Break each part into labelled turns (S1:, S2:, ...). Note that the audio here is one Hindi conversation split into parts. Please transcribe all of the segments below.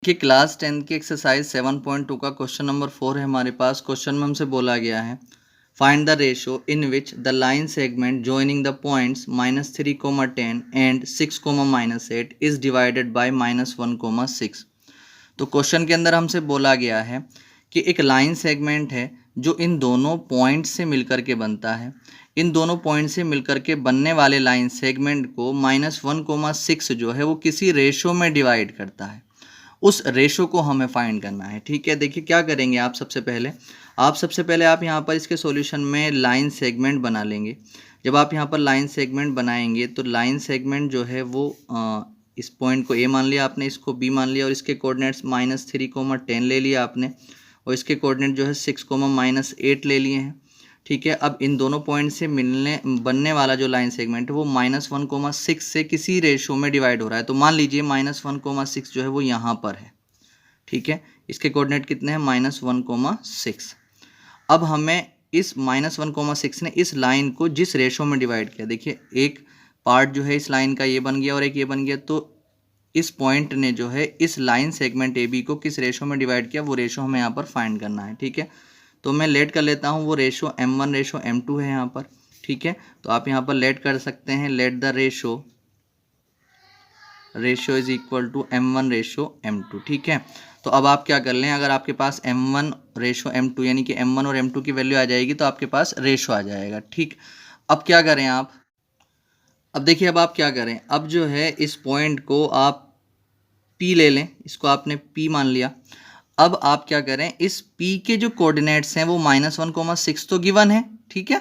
S1: कि क्लास 10 की एक्सरसाइज 7.2 का क्वेश्चन नंबर 4 है हमारे पास। क्वेश्चन में हमसे बोला गया है find the ratio in which the line segment joining the points -3, 10 and 6, -8 is divided by -1, 6। तो क्वेश्चन के अंदर हमसे बोला गया है कि एक लाइन सेगमेंट है जो इन दोनों पॉइंट से मिलकर के बनता है। इन दोनों पॉइंट से मिलकर के बनने वाले लाइन सेगमेंट को -1, 6 जो है वो किसी रेशो में डिवाइड करता है। उस रेशो को हमें फाइंड करना है। ठीक है, देखिए क्या करेंगे आप सबसे पहले आप यहाँ पर इसके सॉल्यूशन में लाइन सेगमेंट बना लेंगे। जब आप यहाँ पर लाइन सेगमेंट बनाएंगे तो लाइन सेगमेंट जो है वो इस पॉइंट को ए मान लिया आपने, इसको बी मान लिया और इसके कोऑर्डिनेट्स -3, 10 ले लिया आपने और इसके कोऑर्डिनेट जो है 6, -8 ले लिए हैं। ठीक है, अब इन दोनों पॉइंट से बनने वाला जो लाइन सेगमेंट है वो -1, 6 से किसी रेशो में डिवाइड हो रहा है। तो मान लीजिए -1, 6 जो है वो यहाँ पर है। ठीक है, इसके कोऑर्डिनेट कितने हैं -1, 6। अब हमें इस -1, 6 ने इस लाइन को जिस रेशो में डिवाइड किया, देखिए एक पार्ट जो है इस लाइन का ये बन गया और एक ये बन गया, तो इस पॉइंट ने जो है इस लाइन सेगमेंट ए बी को किस रेशो में डिवाइड किया वो रेशो हमें यहाँ पर फाइंड करना है। ठीक है, तो मैं लेट कर लेता हूँ, वो रेशो m1:m2 है यहाँ पर। ठीक है, तो आप यहाँ पर लेट कर सकते हैं, let the ratio is equal to m1:m2। ठीक है, तो अब आप क्या कर लें, अगर आपके पास m1:m2 यानी कि m1 और m2 की वैल्यू आ जाएगी तो आपके पास रेशो आ जाएगा। ठीक, अब क्या करें आप, अब देखिए अब आप क्या करें, अब जो है इस पॉइंट को आप P ले लें, इसको आपने P मान लिया। अब आप क्या करें, इस P के जो कोऑर्डिनेट्स हैं वो -1, 6 तो गिवन है। ठीक है,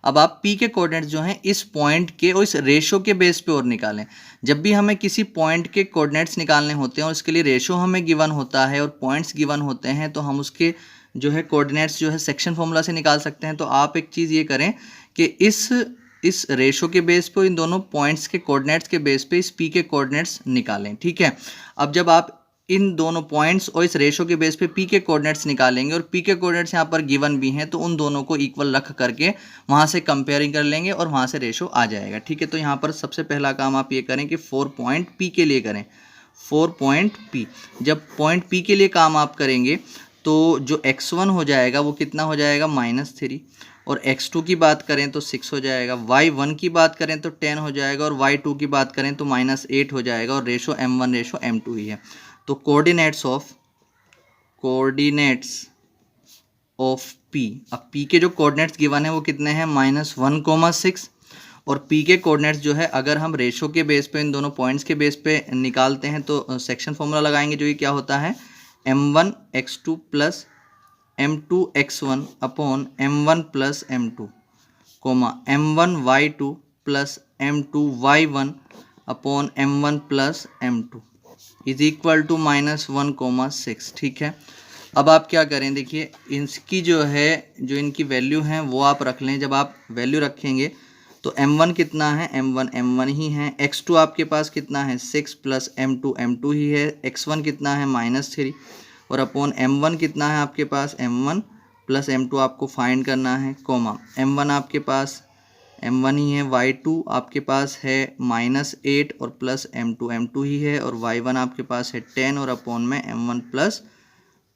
S1: अब आप P के कोऑर्डिनेट्स जो हैं इस पॉइंट के और इस रेशो के बेस पे और निकालें। जब भी हमें किसी पॉइंट के कोऑर्डिनेट्स निकालने होते हैं और इसके लिए रेशो हमें गिवन होता है और पॉइंट्स गिवन होते हैं तो हम उसके जो है कोऑर्डिनेट्स जो है सेक्शन फॉर्मूला से निकाल सकते हैं। तो आप एक चीज़ ये करें कि इस रेशो के बेस पे, इन दोनों पॉइंट्स के कोऑर्डिनेट्स के बेस पे इस P के कोऑर्डिनेट्स निकालें। ठीक है, अब जब आप इन दोनों पॉइंट्स और इस रेशो के बेस पे P के कोऑर्डिनेट्स निकालेंगे और P के कोऑर्डिनेट्स यहाँ पर गिवन भी हैं तो उन दोनों को इक्वल रख करके वहाँ से कंपेयरिंग कर लेंगे और वहाँ से रेशो आ जाएगा। ठीक है, तो यहाँ पर सबसे पहला काम आप ये करें कि 4 पॉइंट P के लिए करें। 4 पॉइंट P, जब पॉइंट P के लिए काम आप करेंगे तो जो x1 हो जाएगा वो कितना हो जाएगा -3, और x2 की बात करें तो 6 हो जाएगा, y1 की बात करें तो 10 हो जाएगा और y2 की बात करें तो -8 हो जाएगा और रेशो m1:m2 ही है। तो कोऑर्डिनेट्स ऑफ P, अब P के जो कोऑर्डिनेट्स गिवन है वो कितने हैं -1, 6 और P के कोऑर्डिनेट्स जो है अगर हम रेशो के बेस पे इन दोनों पॉइंट्स के बेस पे निकालते हैं तो सेक्शन फॉर्मूला लगाएंगे जो ये क्या होता है m1x2 plus m2x1 upon m1 plus m2 m1y2 plus m2y1 upon m1 plus m2 is equal to -1, 6। ठीक है, अब आप क्या करें, देखिए इसकी जो है जो इनकी वैल्यू हैं वो आप रख लें। जब आप वैल्यू रखेंगे तो m1 कितना है, m1 ही है, x2 आपके पास कितना है 6 प्लस m2 ही है, x1 कितना है -3 और अपॉन m1 कितना है आपके पास m1 प्लस m2 आपको फाइंड करना है, m1 आपके पास m1 ही है, y2 आपके पास है -8 और प्लस m2 ही है और y1 आपके पास है 10 और अपॉन में m1 प्लस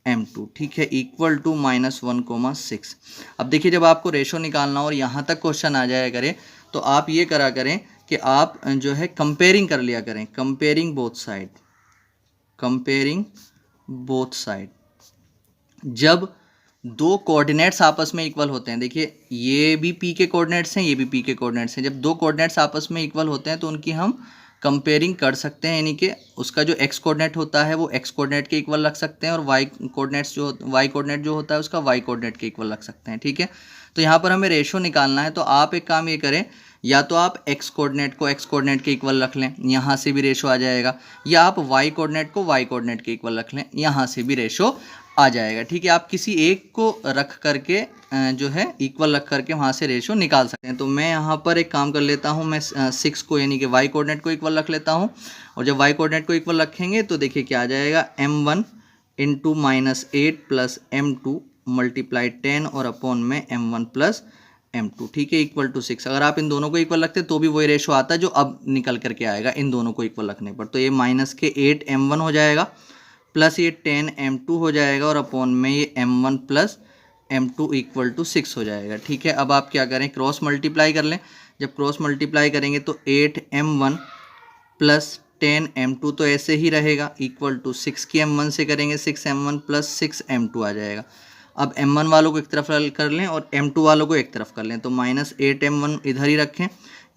S1: m2। ठीक है, इक्वल टू -1, 6। अब देखिए जब आपको रेशो निकालना और यहाँ तक क्वेश्चन आ जाया करे तो आप ये करा करें कि आप जो है कंपेयरिंग कर लिया करें, कंपेयरिंग बोथ साइड। जब दो कोऑर्डिनेट्स आपस में इक्वल होते हैं, देखिए ये भी P के कोऑर्डिनेट्स हैं, ये भी P के कोऑर्डिनेट्स हैं, जब दो कोऑर्डिनेट्स आपस में इक्वल होते हैं तो उनकी हम कंपेयरिंग कर सकते हैं, यानी कि उसका जो x कोऑर्डिनेट होता है वो x कोऑर्डिनेट के इक्वल रख सकते हैं और y कोऑर्डिनेट जो होता है उसका y कोऑर्डिनेट के इक्वल रख सकते हैं। ठीक है, तो यहाँ पर हमें रेशो निकालना है तो आप एक काम ये करें, या तो आप x कोऑर्डिनेट को x कोऑर्डिनेट के इक्वल रख लें, यहाँ से भी रेशो आ जाएगा, या आप y कोऑर्डिनेट को y कोऑर्डिनेट के इक्वल रख लें, यहाँ से भी रेशो आ जाएगा। ठीक है, आप किसी एक को रख करके जो है इक्वल रख करके वहाँ से रेशो निकाल सकते हैं। तो मैं यहाँ पर एक काम कर लेता हूँ, मैं 6 को यानी कि y कोऑर्डिनेट को इक्वल रख लेता हूँ और जब y कोऑर्डिनेट को इक्वल रखेंगे तो देखिए क्या आ जाएगा m1 into -8 plus m2 multiply 10 और अपॉन में m1 प्लस m2। ठीक है, इक्वल टू 6। अगर आप इन दोनों को इक्वल रखते तो भी वही रेशो आता है जो अब निकल करके आएगा इन दोनों को इक्वल रखने पर। तो ये -8 m1 हो जाएगा प्लस ये 10 m2 हो जाएगा और अपॉन में ये m1 plus m2 equal to 6 हो जाएगा। ठीक है, अब आप क्या करें, क्रॉस मल्टीप्लाई कर लें। जब क्रॉस मल्टीप्लाई करेंगे तो 8m1 प्लस 10m2 तो ऐसे ही रहेगा इक्वल टू 6 की m1 से करेंगे 6m1 प्लस 6m2 आ जाएगा। अब m1 वालों को एक तरफ कर लें और m2 वालों को एक तरफ कर लें, तो -8m1 इधर ही रखें,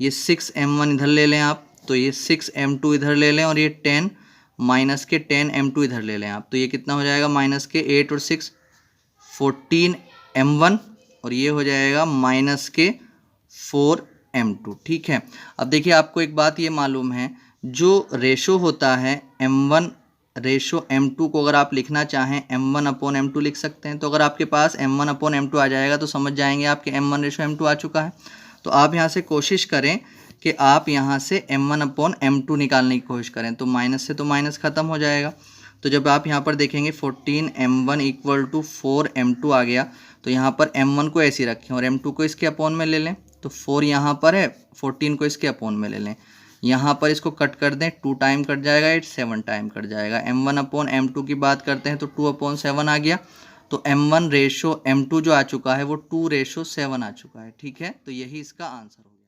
S1: ये 6m1 इधर ले लें आप, तो ये 6m2 इधर ले लें और ये 10 माइनस के 10m2 इधर ले लें आप, तो ये कितना हो जाएगा माइनस के 8 और 6 14m1 और ये हो जाएगा माइनस के 4m2। ठीक है, अब देखिए आपको एक बात ये मालूम है, जो रेशो होता है m1 रेशो m2 को अगर आप लिखना चाहें m1 अपॉन m2 लिख सकते हैं। तो अगर आपके पास m1 अपॉन m2 आ जाएगा तो समझ जाएंगे आपके m1 रेशो m2 आ चुका है। तो आप यहाँ से कोशिश करें कि आप यहाँ से m1 अपॉन m2 निकालने की कोशिश करें, तो माइनस से तो माइनस ख़त्म हो जाएगा। तो जब आप यहाँ पर देखेंगे 14m1 इक्वल टू 4m2 आ गया, तो यहाँ पर m1 को ऐसे रखें और m2 को इसके अपॉन में ले लें, तो 4 यहाँ पर है, 14 को इसके अपॉन में ले लें, यहाँ पर इसको कट कर दें, 2 टाइम कट जाएगा, 8 7 टाइम कट जाएगा। m1 अपॉन m2 की बात करते हैं तो 2/7 आ गया, तो m1 रेशो m2 जो आ चुका है वो 2/7 आ चुका है। ठीक है, तो यही इसका आंसर होगा।